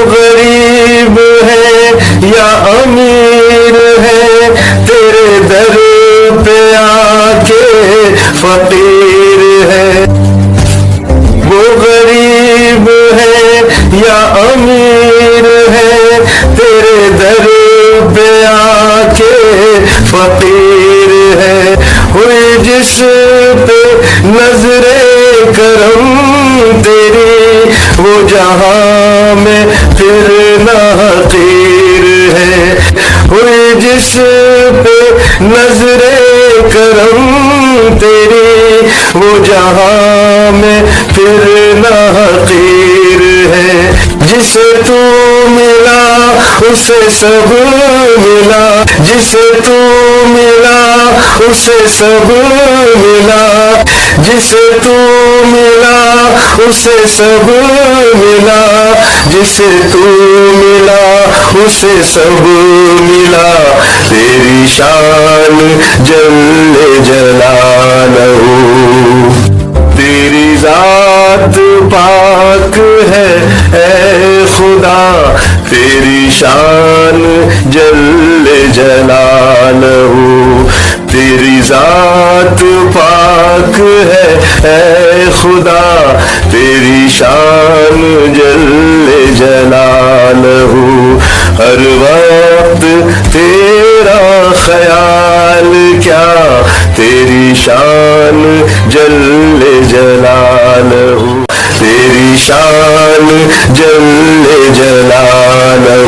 غریب ہے یا امیر ہے، تیرے در پہ آ کے فقیر ہے۔ وہ غریب ہے یا امیر ہے، تیرے در پہ آ کے فقیر ہے۔ ہوئی جس پہ نظر کرم تیری، وہ جہاں میں پھر نہ حقیر ہے۔ ہوئی جس پہ نظر کرم تیری، وہ جہاں میں پھر نہ حقیر ہے۔ جسے تو ملا اسے سب ملا، جسے تو ملا اسے سب ملا، جسے تو ملا اسے سب ملا، جسے تو ملا اسے سب ملا۔ تیری شان جل جلالہ، تیری ذات پاک ہے اے خدا، تیری شان جل جلالہ، تیری ذات پاک ہے اے خدا، تیری شان جل جلالہ۔ ہر وقت تیرا خیال کیا، تیری شان جل جلالہ، تیری شان جل جلالہ۔